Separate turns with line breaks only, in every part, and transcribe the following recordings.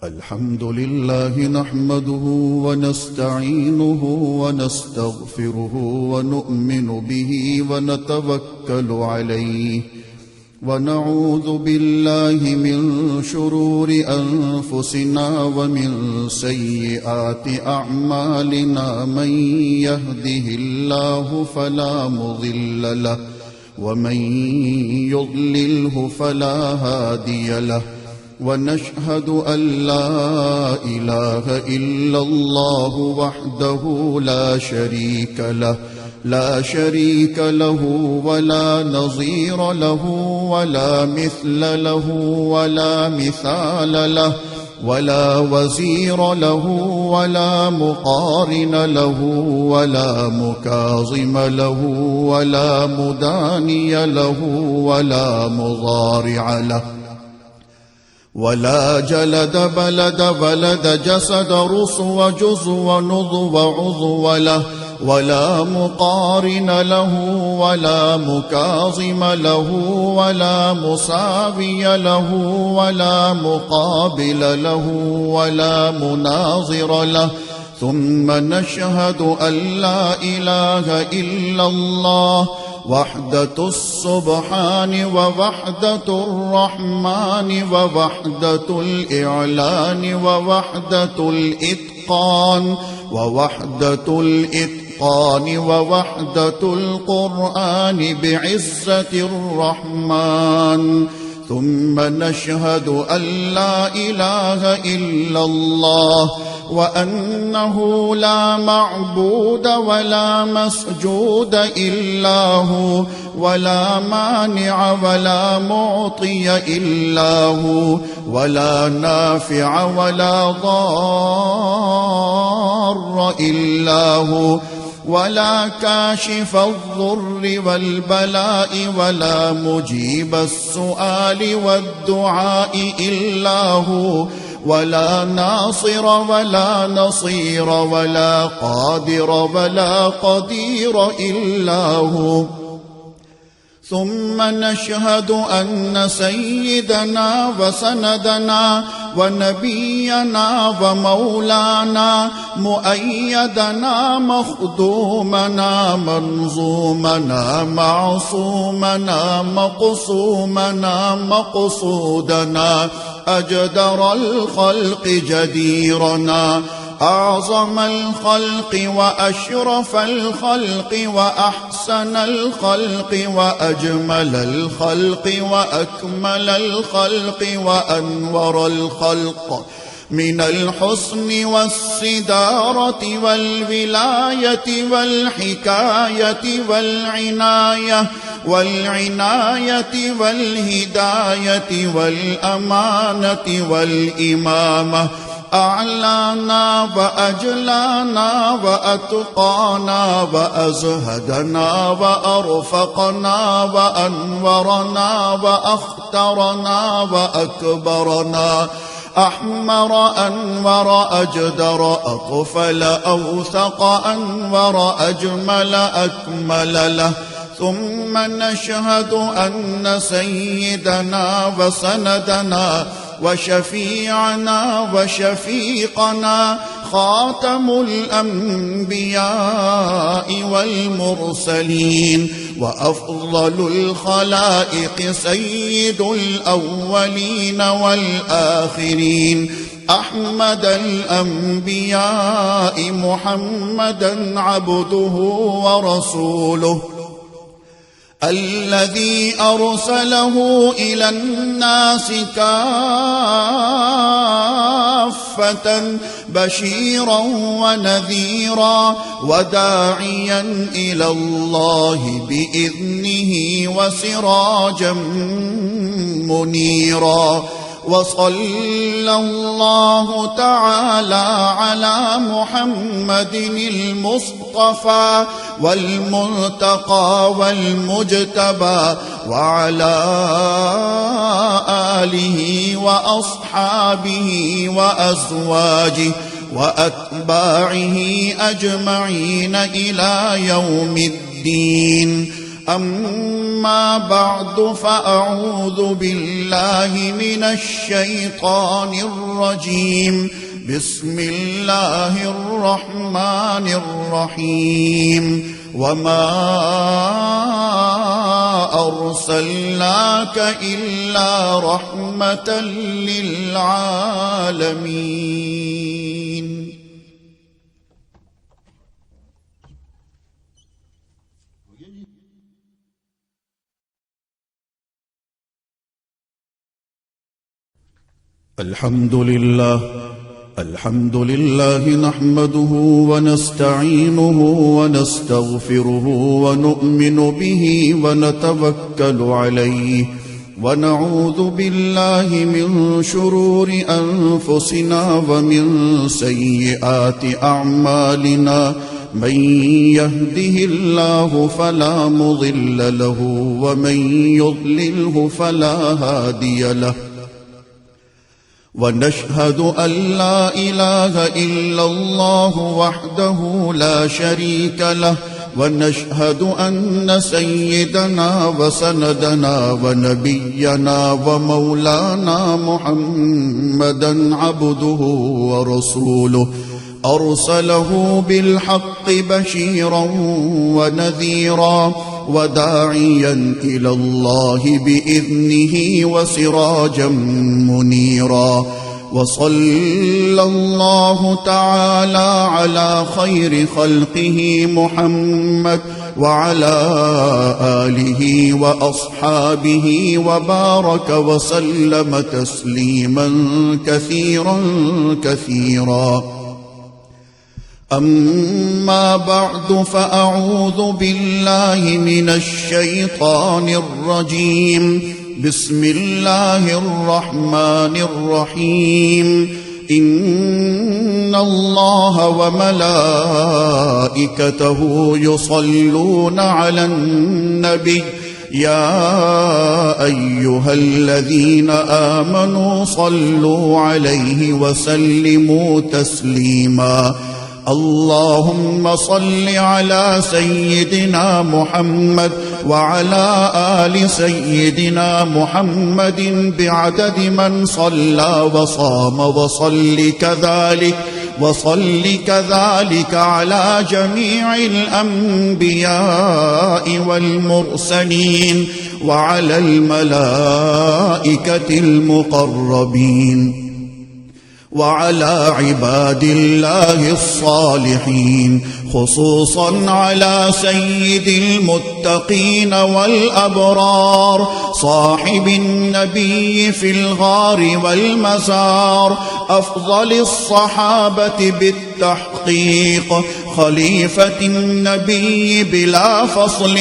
الحمد لله نحمده ونستعينه ونستغفره ونؤمن به ونتوكل عليه ونعوذ بالله من شرور أنفسنا ومن سيئات أعمالنا من يهده الله فلا مضل له ومن يضلله فلا هادي له ونشهد أن لا إله إلا الله وحده لا شريك له ولا نظير له ولا مثل له ولا مثال له ولا وزير له ولا مقارن له ولا مكاظم له ولا مداني له ولا مضارع له ولا جلد بلد جسد رسو جزو نضو عضو له ولا مقارن له ولا مكاظم له ولا مساوي له ولا مقابل له ولا مناظر له ثم نشهد أن لا إله إلا الله وحدة السبحان ووحدة الرحمن ووحدة الإعلان ووحدة الإتقان ووحدة القرآن بعزة الرحمن ثم نشهد أن لا إله إلا الله وأنه لا معبود ولا مسجود إلا هو ولا مانع ولا معطي إلا هو ولا نافع ولا ضار إلا هو ولا كاشف الضر والبلاء ولا مجيب السؤال والدعاء إلا هو ولا ناصر ولا نصير ولا قادر ولا قدير إلا هو ثم نشهد أن سيدنا وسندنا ونبينا ومولانا مؤيدنا مخدومنا منظومنا معصومنا مقصومنا مقصودنا أجدر الخلق جديرنا أعظم الخلق وأشرف الخلق وأحسن الخلق وأجمل الخلق وأكمل الخلق وأنور الخلق من الحسن والصدارة والولاية والحكاية والعناية والهداية والأمانة والإمامة أعلانا وأجلانا وأتقانا وأزهدنا وأرفقنا وأنورنا وأخترنا وأكبرنا أحمر أنور أجدر أطفل أوثق أنور أجمل أكمل له ثم نشهد أن سيدنا وسندنا وشفيعنا وشفيقنا خاتم الأنبياء والمرسلين وأفضل الخلائق سيد الأولين والآخرين أحمد الأنبياء محمدا عبده ورسوله الذي أرسله إلى الناس كافة بشيرا ونذيرا وداعيا إلى الله بإذنه وسراجا منيرا وصلى الله تعالى على محمد المصطفى والمنتقى والمجتبى وعلى آله وأصحابه وأزواجه وأتباعه أجمعين إلى يوم الدين. أما بعد فأعوذ بالله من الشيطان الرجيم. بسم الله الرحمن الرحيم. وما أرسلناك إلا رحمة للعالمين. الحمد لله نحمده ونستعينه ونستغفره ونؤمن به ونتوكل عليه، ونعوذ بالله من شرور أنفسنا ومن سيئات أعمالنا. من يهده الله فلا مضل له ومن يضلله فلا هادي له، ونشهد أن لا إله إلا الله وحده لا شريك له، ونشهد أن سيدنا وسندنا ونبينا ومولانا محمدا عبده ورسوله، أرسله بالحق بشيرا ونذيرا وداعيا إلى الله بإذنه وسراجا منيرا. وصلى الله تعالى على خير خلقه محمد وعلى آله وأصحابه وبارك وسلم تسليما كثيرا كثيرا. أما بعد فأعوذ بالله من الشيطان الرجيم. بسم الله الرحمن الرحيم. إن الله وملائكته يصلون على النبي يا أيها الذين آمنوا صلوا عليه وسلموا تسليما. اللهم صل على سيدنا محمد وعلى آل سيدنا محمد بعدد من صلى وصام، وصل كذلك على جميع الأنبياء والمرسلين وعلى الملائكة المقربين وعلى عباد الله الصالحين، خصوصا على سيد المتقين والأبرار صاحب النبي في الغار والمزار، أفضل الصحابة بالتحقيق، خليفة النبي بلا فصل،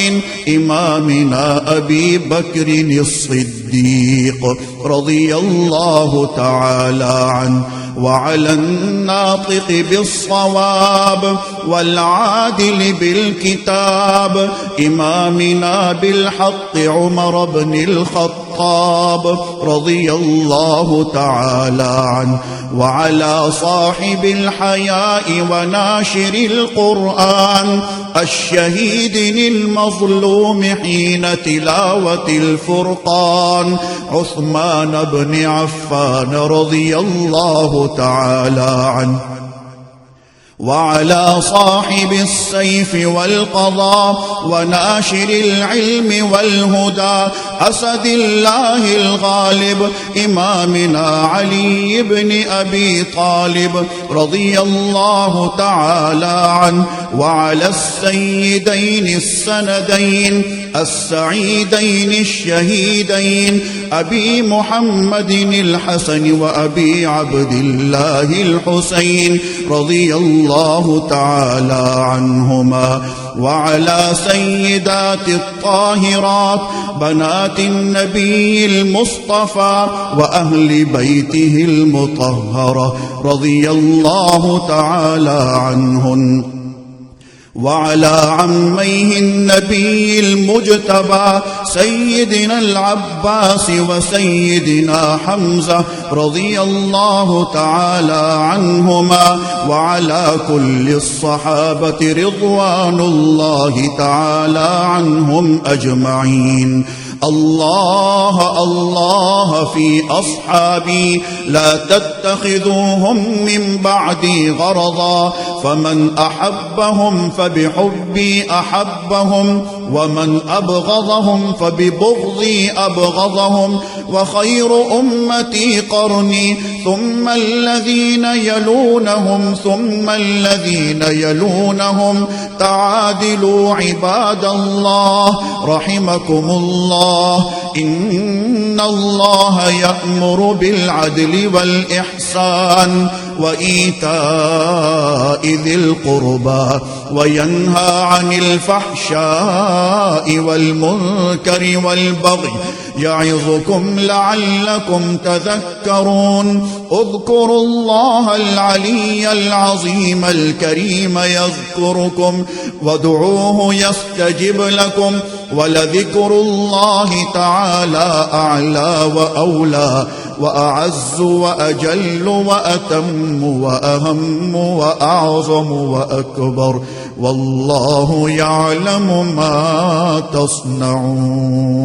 إمامنا أبي بكر الصديق رضي الله تعالى عنه، وعلى الناطق بالصواب والعادل بالكتاب إمامنا بالحق عمر بن الخطاب رضي الله تعالى عنه، وعلى صاحب الحياء وناشر القرآن الشهيد المظلوم حين تلاوة الفرقان عثمان بن عفان رضي الله تعالى عنه، وعلى صاحب السيف والقضاء وناشر العلم والهدى أسد الله الغالب إمامنا علي بن أبي طالب رضي الله تعالى عنه، وعلى السيدين السندين السعيدين الشهيدين أبي محمد الحسن وأبي عبد الله الحسين رضي الله تعالى عنهما، وعلى سيدات الطاهرات بنات النبي المصطفى وأهل بيته المطهرة رضي الله تعالى عنهن، وعلى عميه النبي المجتبى سيدنا العباس وسيدنا حمزة رضي الله تعالى عنهما، وعلى كل الصحابة رضوان الله تعالى عنهم أجمعين. الله الله في أصحابي لا تتخذوهم من بعدي غرضا، فمن أحبهم فبحبي أحبهم، ومن أبغضهم فببغضي أبغضهم، وخير أمتي قرني ثم الذين يلونهم ثم الذين يلونهم. تعادلوا عباد الله رحمكم الله. إن الله يأمر بالعدل والإحسان وإيتاء ذي القربى وينهى عن الفحشاء والمنكر والبغي يعظكم لعلكم تذكرون. اذكروا الله العلي العظيم الكريم يذكركم، وادعوه يستجب لكم، ولذكر الله تعالى أعلى وأولى وأعز وأجل وأتم وأهم وأعظم وأكبر، والله يعلم ما تصنعون.